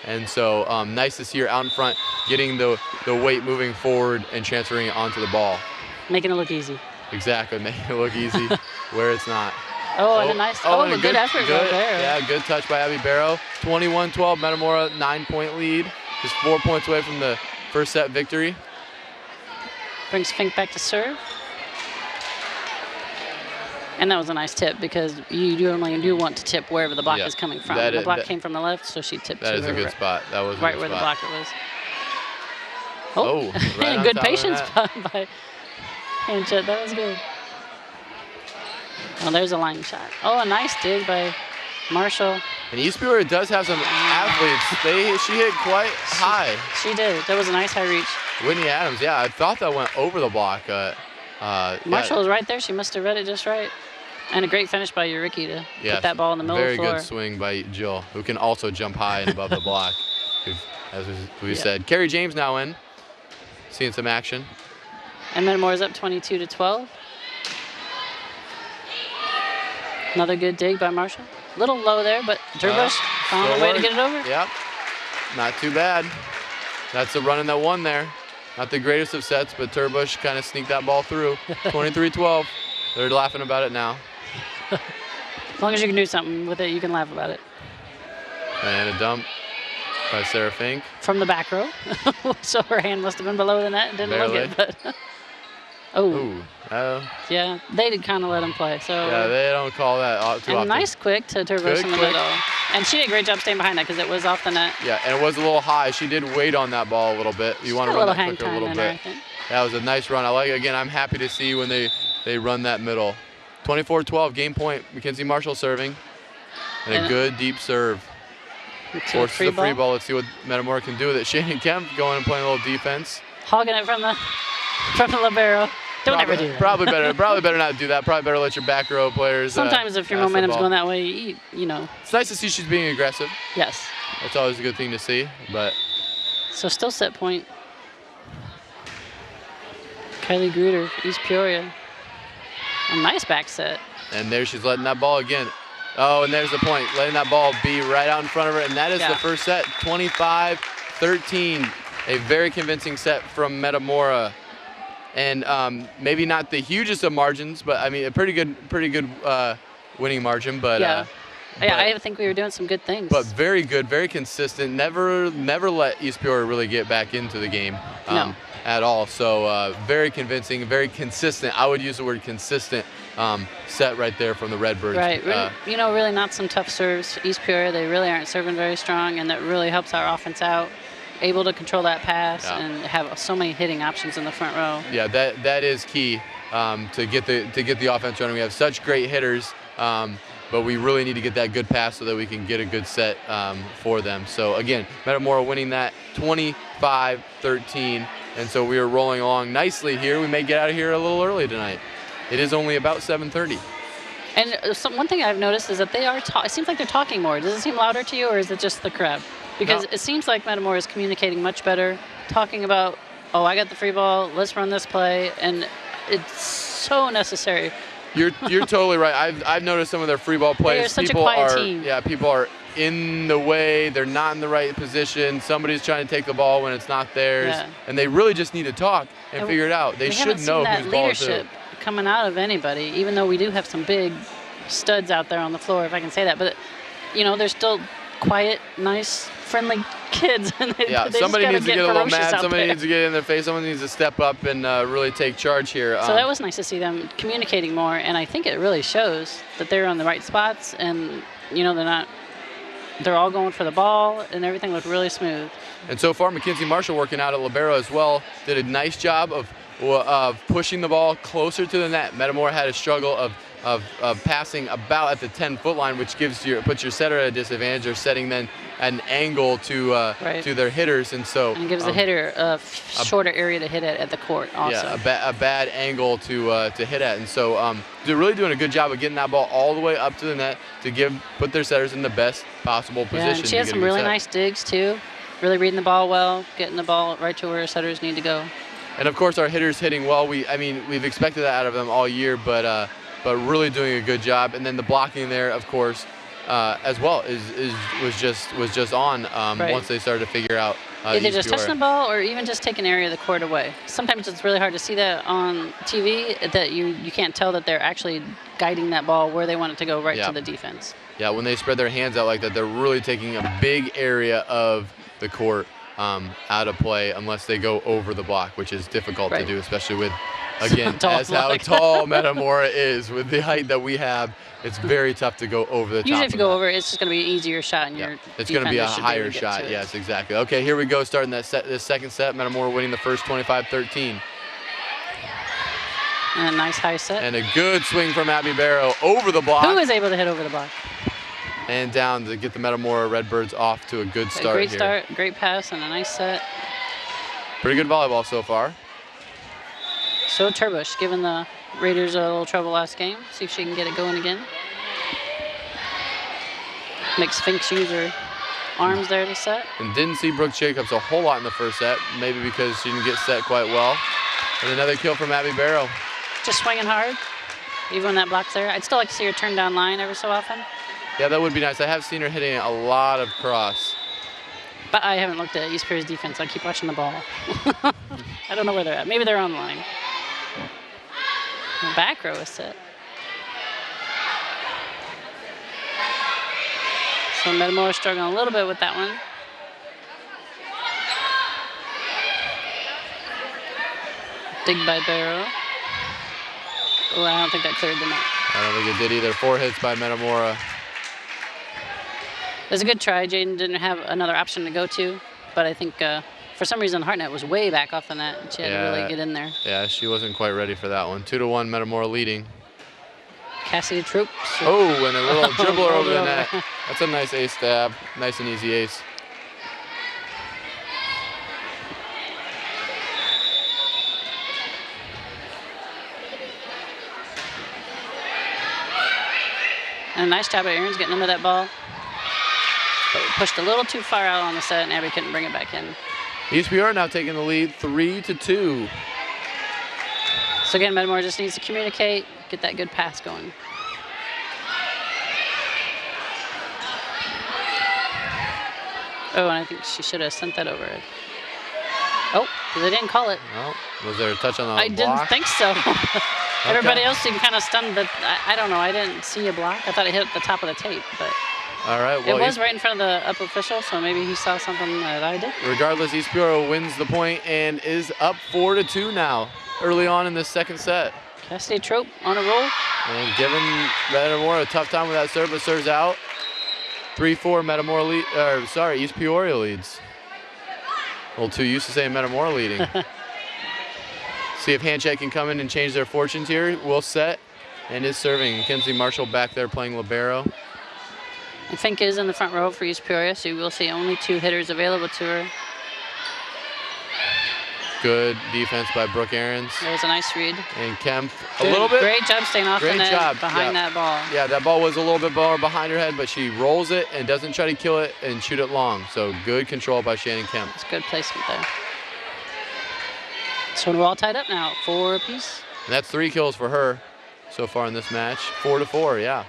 And so nice to see her out in front, getting the weight moving forward and transferring it onto the ball. Making it look easy. Exactly, making it look easy where it's not. Oh, and a nice, and a good effort right there. Yeah, good touch by Abby Barrow. 21-12, Metamora 9-point lead. Just 4 points away from the first set victory. Brings Fink back to serve. And that was a nice tip, because you normally do want to tip wherever the block is coming from. The block came from the left, so she tipped to That is a good spot. That was right where the blocker was. Oh, right on good top of patience that. by Hanchett. That was good. Oh, there's a line shot. Oh, a nice dig by Marshall. And East Peoria does have some athletes. She hit quite high. She did. That was a nice high reach. Whitney Adams, yeah, I thought that went over the block. Marshall was right there. She must have read it just right. And a great finish by Uricki to put that ball in the middle of the floor. Very good swing by Jill, who can also jump high and above the block, as we said. Carrie James now in, seeing some action. And Metamora's up 22-12. Another good dig by Marshall. Little low there, but Turbush found a way to get it over. Yep, not too bad. That's the run in that one there. Not the greatest of sets, but Turbush kind of sneaked that ball through. 23-12. They're laughing about it now. As long as you can do something with it, you can laugh about it. And a dump by Sarah Fink. From the back row. So her hand must have been below the net and didn't look it. But yeah, they did kind of let him play. So yeah, they don't call that too often. And nice quick to Turbush in the middle. And she did a great job staying behind that because it was off the net. Yeah, and it was a little high. She did wait on that ball a little bit. You want to run that quicker a little bit. That was a nice run. I'm happy to see when they run that middle. 24-12, game point. Mackenzie Marshall serving. And a good deep serve. Forces the free ball. Let's see what Metamora can do with it. Shannon Kemp going and playing a little defense. Hogging it from the libero. Don't ever do that. Probably better not do that. Probably better let your back row players. Sometimes if your momentum's going that way, you know. It's nice to see she's being aggressive. Yes. That's always a good thing to see. But so still set point. Kylie Gruder, East Peoria. A nice back set. And there she's letting that ball again. Oh, and there's the point. Letting that ball be right out in front of her. And that is the first set, 25-13. A very convincing set from Metamora. And maybe not the hugest of margins, but I mean a pretty good winning margin. But I think we were doing some good things. But very good, very consistent. Never let East Peoria really get back into the game at all. So very convincing, very consistent. I would use the word consistent set right there from the Redbirds. Right. Really not some tough serves. East Peoria, they really aren't serving very strong, and that really helps our offense out. Able to control that pass and have so many hitting options in the front row. Yeah, that is key to get the offense running. We have such great hitters, but we really need to get that good pass so that we can get a good set for them. So again, Metamora winning that 25-13, and so we are rolling along nicely here. We may get out of here a little early tonight. It is only about 7:30. And one thing I've noticed is that they are. It seems like they're talking more. Does it seem louder to you, or is it just the crowd? Because it seems like Metamora is communicating much better, talking about, oh, I got the free ball, let's run this play, and it's so necessary. You're totally right. I've noticed some of their free ball plays. They're such a quiet team. Yeah, people are in the way. They're not in the right position. Somebody's trying to take the ball when it's not theirs, and they really just need to talk and figure it out. They should know whose ball is who. Leadership coming out of anybody, even though we do have some big studs out there on the floor, if I can say that. But they're still quiet, nice, friendly kids. And somebody needs to get a little mad. Somebody needs to get in their face. Someone needs to step up and really take charge here. So that was nice to see them communicating more, and I think it really shows that they're on the right spots, and they're all going for the ball, and everything looked really smooth. And so far, Mackenzie Marshall working out at Libero as well, did a nice job of pushing the ball closer to the net. Metamora had a struggle of passing about at the 10-foot line, which puts your setter at a disadvantage. They're setting then an angle to their hitters, and so it gives the hitter a shorter area to hit at the court. Also, a bad angle to hit at, and so they're really doing a good job of getting that ball all the way up to the net to put their setters in the best possible position. And she has some really nice digs too. Really reading the ball well, getting the ball right to where her setters need to go. And of course, our hitters hitting well. We've expected that out of them all year, but really doing a good job. And then the blocking there, of course, as well was just on once they started to figure out either just touching the ball or even just taking an area of the court away. Sometimes it's really hard to see that on TV, that you can't tell that they're actually guiding that ball where they want it to go to the defense. Yeah, when they spread their hands out like that, they're really taking a big area of the court out of play unless they go over the block, which is difficult to do, especially with, again, how tall Metamora is. With the height that we have, it's very tough to go over the top. Usually if you go over, it's just going to be an easier shot, and it's going to be a higher shot. Yes, exactly. Okay, here we go, starting this second set. Metamora winning the first 25-13. And a nice high set. And a good swing from Abby Barrow over the block. Who was able to hit over the block? And down to get the Metamora Redbirds off to a good start. Great start, great pass, and a nice set. Pretty good volleyball so far. So Turbush giving the Raiders a little trouble last game. See if she can get it going again. Makes Finks use her arms there to set. And didn't see Brooke Jacobs a whole lot in the first set, maybe because she didn't get set quite well. And another kill from Abby Barrow. Just swinging hard, even when that block's there. I'd still like to see her turn down line every so often. Yeah, that would be nice. I have seen her hitting a lot of cross. But I haven't looked at East Peoria's defense. I keep watching the ball. I don't know where they're at. Maybe they're online. The back row is set. So Metamora struggling a little bit with that one. Dig by Barrow. Oh, I don't think that cleared the net. I don't think it did either. 4 hits by Metamora. It was a good try. Jaden didn't have another option to go to, but I think for some reason Hartnett was way back off the net. She had to really get in there. Yeah, she wasn't quite ready for that one. 2-1 Metamora leading. Cassidy Troop. Oh, and a little dribbler over the over. net. That's a nice ace stab. Nice and easy ace. And a nice job by Aaron's getting into that ball. But we pushed a little too far out on the set, and Abby couldn't bring it back in. East Peoria now taking the lead 3-2. So again, Metamora just needs to communicate, get that good pass going. Oh, and I think she should have sent that over. Oh, they didn't call it. No, was there a touch on the I block? didn't think so. Everybody Okay. else seemed kind of stunned, but I don't know. I didn't see a block. I thought it hit the top of the tape, but All right. Well, it was right in front of the up official, so maybe he saw something that I did. regardless, East Peoria wins the point and is up 4-2 now. Early on in this second set, Cassidy Trope on a roll. and giving Metamora a tough time with that serve, but serves out. 3-4 Metamora lead. East Peoria leads. A little too used to saying Metamora leading. See if Handshake can come in and change their fortunes here. Will set and is serving. Mackenzie Marshall back there playing Libero. And Fink is in the front row for East Peoria, so you will see only 2 hitters available to her. Good defense by Brooke Ahrens That was a nice read. and Kemp. A Good- little bit. Great job staying off the Great net job, behind yeah. that ball. Yeah, that ball was a little bit more behind her head, but she rolls it and doesn't try to kill it and shoot it long. So good control by Shannon Kemp. It's good placement there. So we're all tied up now, 4 apiece. And that's 3 kills for her so far in this match. 4-4, yeah.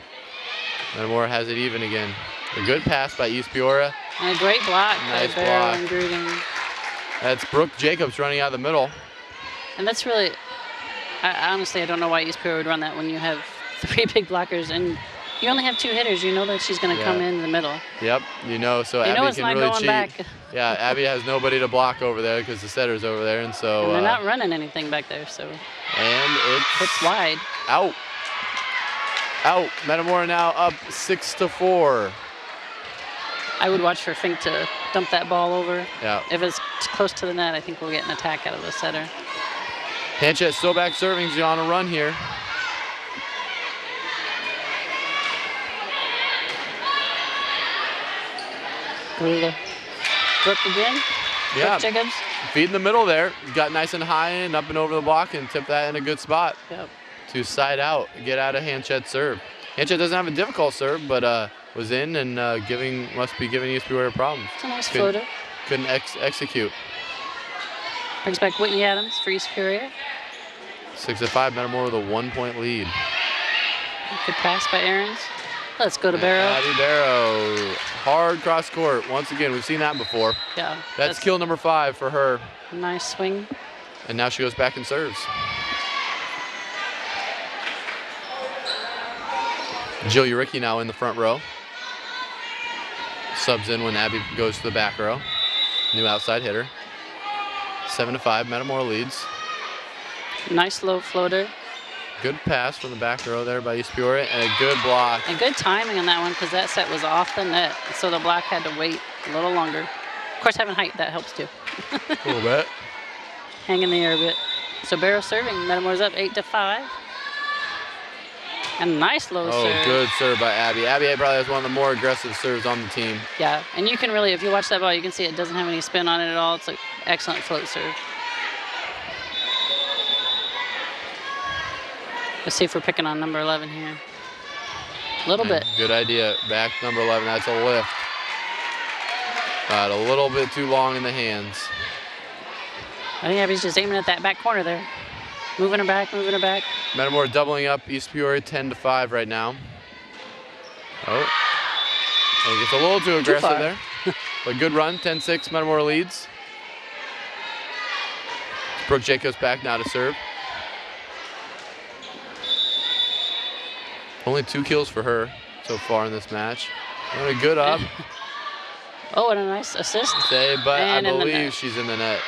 Metamora has it even again. A good pass by East Peoria. And a great block Nice by Barrow block. and Grudem. That's Brooke Jacobs running out of the middle. And that's really, honestly, I don't know why East Peoria would run that when you have 3 big blockers and you only have 2 hitters. You know that she's going to come in the middle. Yep, you know, so You Abby know it's can not really going cheat. back. Yeah, Abby has nobody to block over there because the setter's over there, and so. And they're not running anything back there, so And it's wide. out. Out. Metamora now up 6-4. I would watch for Fink to dump that ball over. Yeah. If it's close to the net, I think we'll get an attack out of the setter. Hanchett still back serving. She's on a run here. Go to the Brooke again. Yeah. Brooke Jacobs. Feet in the middle there. Got nice and high and up and over the block and tipped that in a good spot Yep. to side out, get out of Hanchett's serve. Hanchett doesn't have a difficult serve, but was in and must be giving East Peoria problems. It's a nice Couldn't- floater. Couldn't execute. Brings back Whitney Adams for East Peoria. 6-5, Metamora with a 1-point lead. Good pass by Ahrens. Let's go to Barrow. Abby Barrow, hard cross court. Once again, we've seen that before. Yeah. That's kill number 5 for her. a nice swing. And now she goes back and serves. Jill Uricki now in the front row. Subs in when Abby goes to the back row. New outside hitter. 7-5, Metamora leads. Nice low floater. Good pass from the back row there by East Peoria, and a good block. And good timing on that one because that set was off the net. So the block had to wait a little longer. Of course, having height, that helps too. A little bit. Hang in the air a bit. So Barrow serving. Metamora's up 8-5. And nice low Oh, serve. good serve by Abby. Abby probably has one of the more aggressive serves on the team. Yeah, and you can really, if you watch that ball, you can see it doesn't have any spin on it at all. It's an excellent float serve. Let's see if we're picking on number 11 here. A little bit. Good idea. Back number 11. That's a lift. Got a little bit too long in the hands. I think Abby's just aiming at that back corner there. Moving her back, moving her back. Metamora doubling up. East Peoria 10-5 right now. Oh. And gets a little too aggressive far. there. But good run. 10-6. Metamora leads. Brooke Jacobs back now to serve. Only 2 kills for her so far in this match. And a good up. Oh, and a nice assist. Say, but And I in the believe net. she's in the net.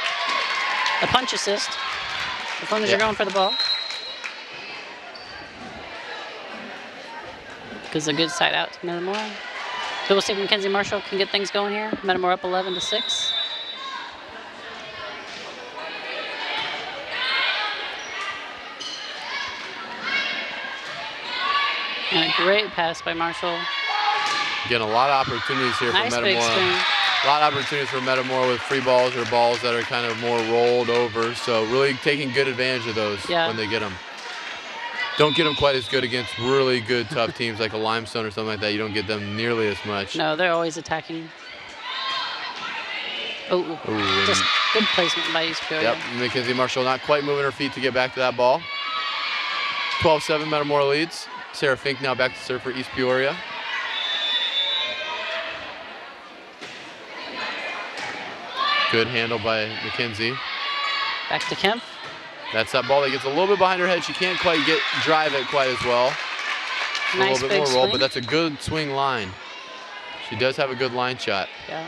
A punch assist. As long as you're Yeah. going for the ball. Gives a good side out to Metamora. So we'll see if Mackenzie Marshall can get things going here. Metamora up 11-6. And a great pass by Marshall. Again, a lot of opportunities here Nice for big Metamora. swing. A lot of opportunities for Metamora with free balls or balls that are kind of more rolled over. So really taking good advantage of those when they get them. Don't get them quite as good against really good, tough teams like a Limestone or something like that. You don't get them nearly as much. No, they're always attacking. Oh, Ooh, just good placement by East Peoria. Yep, Mackenzie Marshall not quite moving her feet to get back to that ball. 12-7, Metamora leads. Sarah Fink now back to serve for East Peoria. Good handle by Mackenzie. Back to Kemp. That's that ball that gets a little bit behind her head. She can't quite drive it quite as well. Nice a little bit big more roll, swing. but that's a good swing line. She does have a good line shot. Yeah.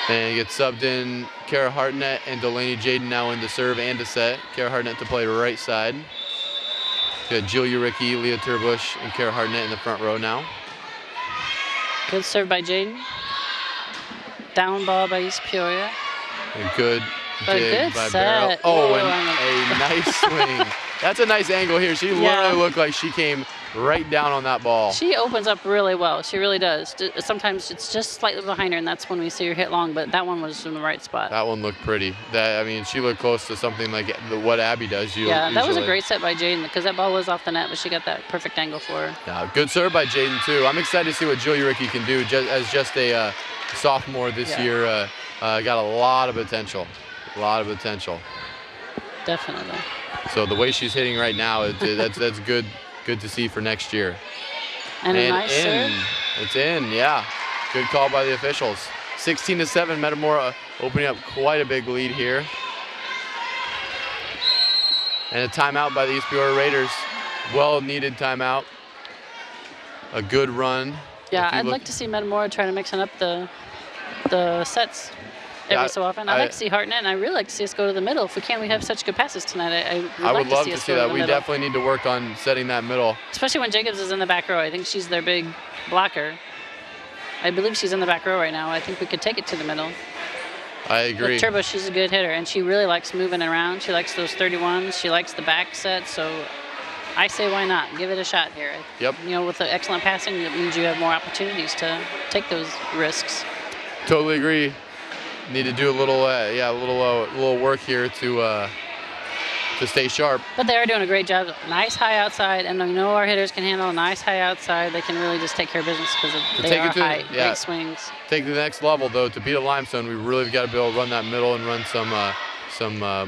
And gets subbed in Kara Hartnett and Delaney Jaden now in to serve and to set. Kara Hartnett to play right side. Got Jill Uricki, Leah Turbush, and Kara Hartnett in the front row now. Good serve by Jaden. Down ball by East Peoria. A good But dig good by set. Barrow. Oh, Whoa, and a nice swing. That's a nice angle here. She literally looked like she came right down on that ball. She opens up really well. She really does. Sometimes it's just slightly behind her, and that's when we see her hit long, but that one was in the right spot. That one looked pretty. I mean, she looked close to something like what Abby does usually. Yeah, that was a great set by Jaden because that ball was off the net, but she got that perfect angle for her. Yeah, good serve by Jaden, too. I'm excited to see what Jill Uricki can do as just a sophomore this year. Got a lot of potential. A lot of potential. Definitely. So the way she's hitting right now, that's good to see for next year. And a nice serve. It's in, yeah. Good call by the officials. 16-7, Metamora opening up quite a big lead here. And a timeout by the East Peoria Raiders. Well-needed timeout. A good run. Yeah, I'd like to see Metamora try to mixing up the sets every so often. I like to see Hartnett, and I really like to see us go to the middle. If we can, we have such good passes tonight. I would love to see that. We definitely need to work on setting that middle. Especially when Jacobs is in the back row. I think she's their big blocker. I believe she's in the back row right now. I think we could take it to the middle. I agree. With Turbo, she's a good hitter, and she really likes moving around. She likes those 31s. She likes the back set, so I say why not? Give it a shot here. Yep. You know, with the excellent passing, it means you have more opportunities to take those risks. Totally agree. Need to do a little, little work here to stay sharp. But they are doing a great job. Nice high outside, and I know our hitters can handle a nice high outside. They can really just take care of business because they are high, great swings. Take it to the next level, though. To beat a Limestone, we really got to be able to run that middle and run some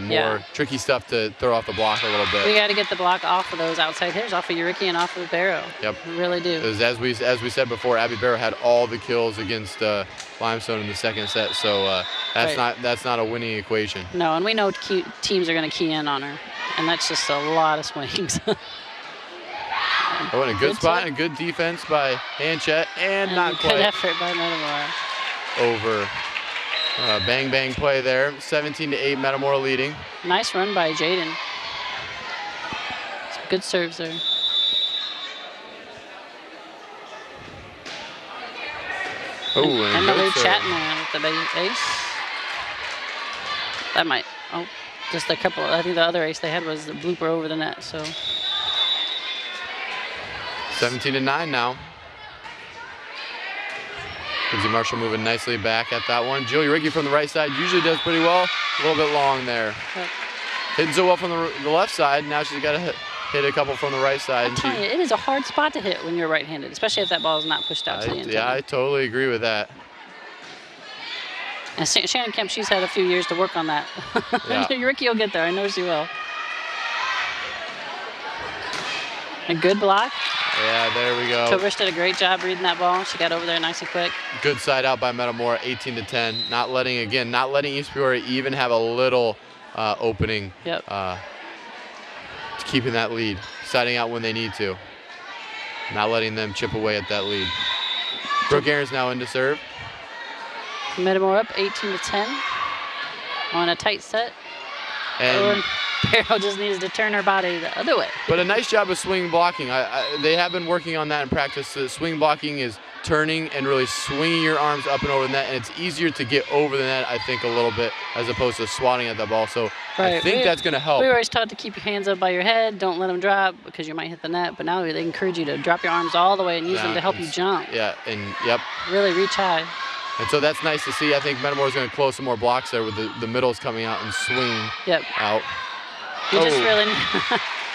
more tricky stuff to throw off the block a little bit. We got to get the block off of those outside hitters, off of Uricki and off of Barrow. Yep. We really do. As we said before, Abby Barrow had all the kills against Limestone in the second set, so that's not a winning equation. No, and we know teams are going to key in on her, and that's just a lot of swings. Oh, and a good spot and good defense by Hanchett, and not quite. Good effort by Metamora. Over. Bang, bang play there. 17-8, Metamora leading. Nice run by Jaden. Some good serves there. Oh, and Emily Chapman with the ace. That might, just a couple. I think the other ace they had was the blooper over the net, so. 17-9 now. Mackenzie Marshall moving nicely back at that one. Jill Uricki from the right side usually does pretty well. A little bit long there. Yep. Hitting so well from the left side. Now she's got to hit a couple from the right side. I'm telling you, it is a hard spot to hit when you're right-handed, especially if that ball is not pushed out to the antenna. Yeah, I totally agree with that. And Shannon Kemp, she's had a few years to work on that. Yeah. Uricki will get there. I know she will. A good block. Yeah, there we go. Tobrish did a great job reading that ball. She got over there nice and quick. Good side out by Metamora, 18-10. Not letting East Peoria even have a little opening. Yep. Keeping that lead. Siding out when they need to. Not letting them chip away at that lead. Brooke Aaron's now in to serve. Metamora up 18-10 on a tight set. And Barrow just needs to turn her body the other way. But a nice job of swing blocking. They have been working on that in practice. Swing blocking is turning and really swinging your arms up and over the net, and it's easier to get over the net, I think, a little bit, as opposed to swatting at the ball. So I think that's going to help. We were always taught to keep your hands up by your head. Don't let them drop because you might hit the net. But now they encourage you to drop your arms all the way and use them to help you jump. Yeah, and yep. Really reach high. And so that's nice to see. I think Metamora's going to close some more blocks there with the middles coming out and swing out. You just really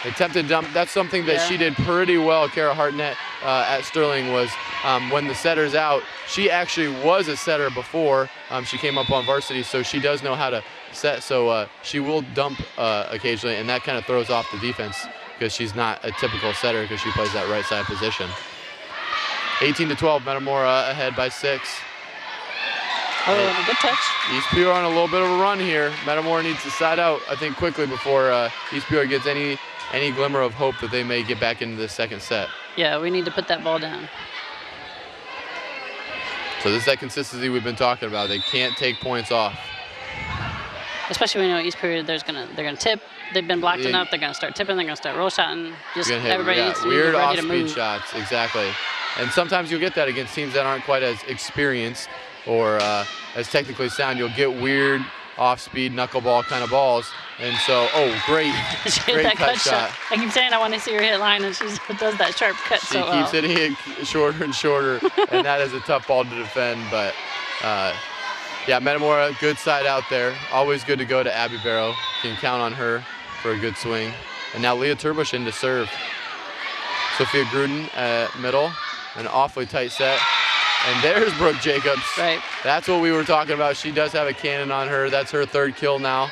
attempted dump. That's something that she did pretty well. Kara Hartnett at Sterling was when the setter's out. She actually was a setter before. She came up on varsity, so she does know how to set. So she will dump occasionally, and that kind of throws off the defense because she's not a typical setter because she plays that right side position. 18-12, Metamora ahead by 6. Oh, and a good touch. East Peoria on a little bit of a run here. Metamora needs to side out, I think, quickly before East Peoria gets any glimmer of hope that they may get back into the second set. Yeah, we need to put that ball down. So this is that consistency we've been talking about. They can't take points off. Especially when you know East Peoria, they're gonna tip. They've been blocked enough. They're gonna start tipping. They're gonna start roll shotting. Just everybody needs to be weird ready to move. off-speed shots, exactly. And sometimes you'll get that against teams that aren't quite as experienced or as technically sound. You'll get weird off-speed knuckleball kind of balls. And so, great that cut shot. I keep saying I want to see her hit line, and she does that sharp cut she keeps hitting it shorter and shorter, and that is a tough ball to defend. But yeah, Metamora, good side out there. Always good to go to Abby Barrow. Can count on her for a good swing. And now Leah Turbush in to serve. Sophia Gruden at middle, an awfully tight set. And there's Brooke Jacobs. Right. That's what we were talking about. She does have a cannon on her. That's her third kill now.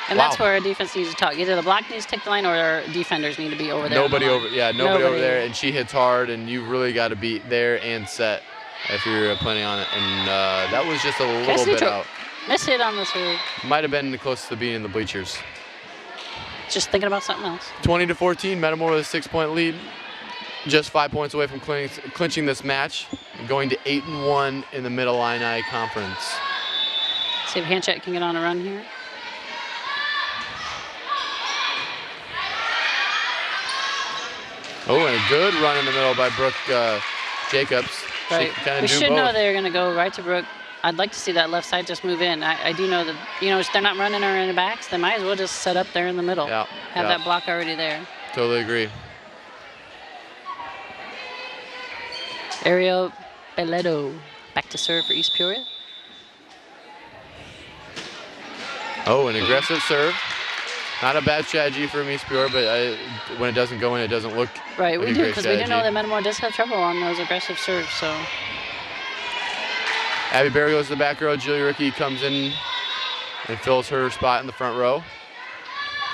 And that's where our defense needs to talk. Either the block needs to take the line or our defenders need to be over there. Nobody over there, and she hits hard, and you really got to be there and set if you're planning on it. And that was just a little bit out. Miss hit on this serve. Might have been close to being in the bleachers. Just thinking about something else. 20-14, Metamora with a 6-point lead. Just 5 points away from clinching this match, and going to 8-1 in the Mid-Illini Conference. See if Hanchett can get on a run here. Oh, and a good run in the middle by Brooke Jacobs. Right. We should know they're going to go right to Brooke. I'd like to see that left side just move in. I do know that, if they're not running her in the backs, they might as well just set up there in the middle. Yeah. Have that block already there. Totally agree. Ariel Beledo back to serve for East Peoria. Oh, an aggressive serve. Not a bad strategy from East Peoria, but when it doesn't go in, it doesn't look right. Like we do, because we do know that Metamora does have trouble on those aggressive serves. So Abby Berry goes to the back row. Julia Rickey comes in and fills her spot in the front row.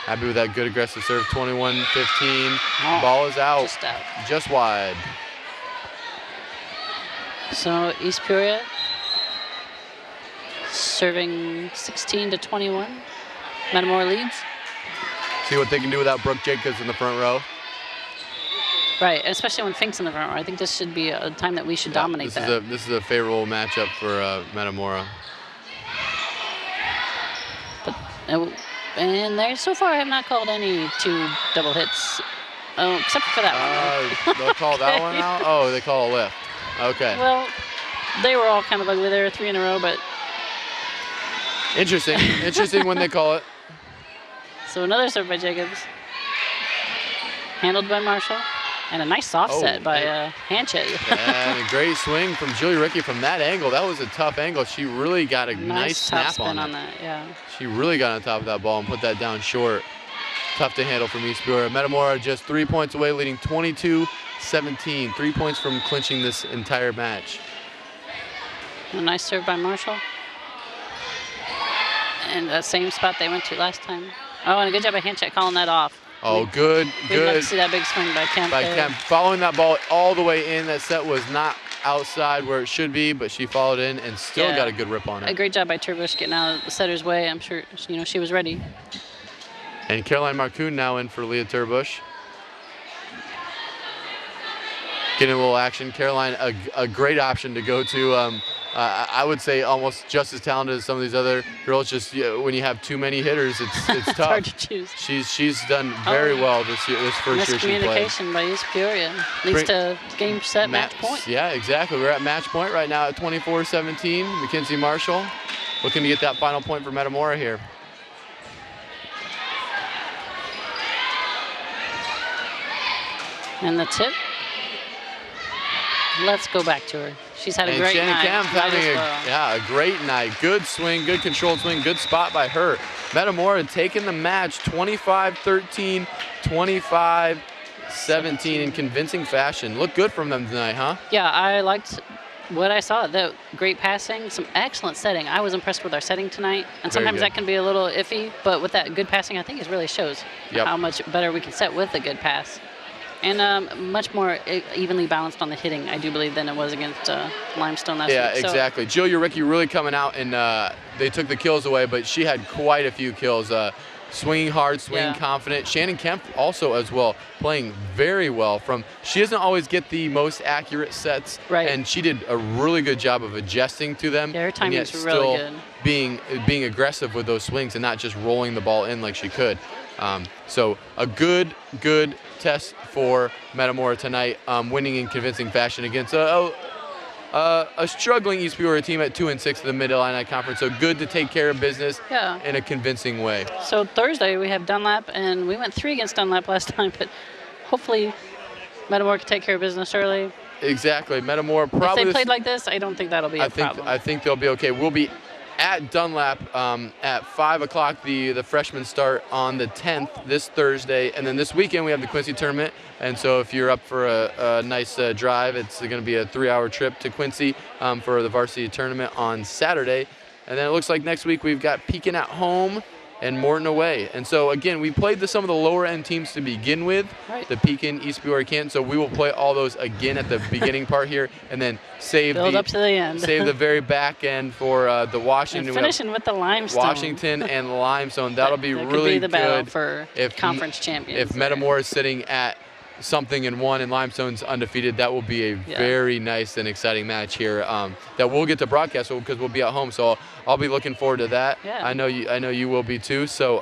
Abby with that good aggressive serve. 21-15. Ball is out. Just wide. So East Peoria serving 16-21. Metamora leads. See what they can do without Brooke Jacobs in the front row. Right, especially when Fink's in the front row. I think this should be a time that we should dominate that. This is a favorable matchup for Metamora. But and there so far I have not called any 2 double hits, except for that one. They'll call that one out. Oh, they call a lift. Okay. Well, they were all kind of ugly. There were 3 in a row, but interesting when they call it. So another serve by Jacobs, handled by Marshall, and a nice soft set by Hanchett. And a great swing from Julie Rickey from that angle. That was a tough angle. She really got a nice snap on that. Yeah. She really got on top of that ball and put that down short. Tough to handle from East Peoria. Metamora just 3 points away, leading 22-17. 3 points from clinching this entire match. A nice serve by Marshall. And that same spot they went to last time. Oh, and a good job by Hanchett calling that off. Oh, good. We'd love to see that big swing by Kemp. Following that ball all the way in. That set was not outside where it should be, but she followed in and still got a good rip on it. A great job by Turbush getting out of the setter's way. I'm sure she was ready. And Caroline Marcoon now in for Leah Turbush. Getting a little action. Caroline, a great option to go to. I would say almost just as talented as some of these other girls. Just when you have too many hitters, it's tough. It's hard to choose. She's done very well this year. This first year she played. Miscommunication by East Peoria leads to game, set, match point. Yeah, exactly. We're at match point right now at 24-17. Mackenzie Marshall looking to get that final point for Metamora here. And the tip. Let's go back to her. She's had a great Shannon night. Kemp Might having as well. a great night. Good swing, good controlled swing, good spot by her. Metamora taking the match 25-13, 25-17 in convincing fashion. Looked good from them tonight, huh? Yeah, I liked what I saw. The great passing, some excellent setting. I was impressed with our setting tonight. And Very sometimes good. that can be a little iffy, but with that good passing, I think it really shows Yep. how much better we can set with a good pass. And much more evenly balanced on the hitting, I do believe, than it was against Limestone last Yeah, week. So, exactly. Jill Uricki really coming out, and they took the kills away, but she had quite a few kills. Swinging hard, swinging Yeah. confident. Shannon Kemp also as well, playing very well. She doesn't always get the most accurate sets, Right. and she did a really good job of adjusting to them. Yeah, her and timing's yet really still good. being aggressive with those swings and not just rolling the ball in like she could. So a good test for Metamora tonight, winning in convincing fashion against a struggling East Peoria team at 2-6 in the Mid-Illini Conference. So good to take care of business Yeah. in a convincing way. So Thursday we have Dunlap, and we went 3 against Dunlap last time, but hopefully Metamora can take care of business early. Exactly, Metamora If probably. they played like this, I don't think that'll be a problem. I think they'll be okay. We'll be at Dunlap at 5 o'clock. The freshmen start on the 10th this Thursday, and then this weekend we have the Quincy tournament. And so if you're up for a nice drive, it's going to be a 3-hour trip to Quincy for the varsity tournament on Saturday. And then it looks like next week we've got Pekin at home and Morton away. And so again, we played some of the lower end teams to begin with, Right. the Pekin, East Peoria, Canton. So we will play all those again at the beginning part here, and then save Build up to the end. save the very back end for the Washington. And We have finishing with the Limestone. Washington and Limestone. That'll be that really could be the battle good for if conference champions. If Metamora is sitting at something and 1 and Limestone's undefeated, that will be a very nice and exciting match here that we'll get to broadcast because we'll be at home. So I'll be looking forward to that. Yeah. I know you will be too. So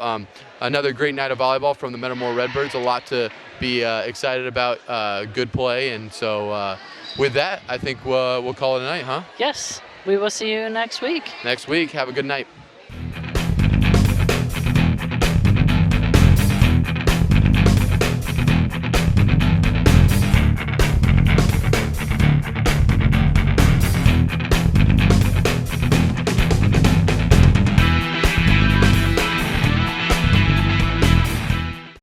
another great night of volleyball from the Metamora Redbirds. A lot to be excited about. Good play, and so with that, I think we'll call it a night, huh? Yes, we will see you next week. Next week. Have a good night.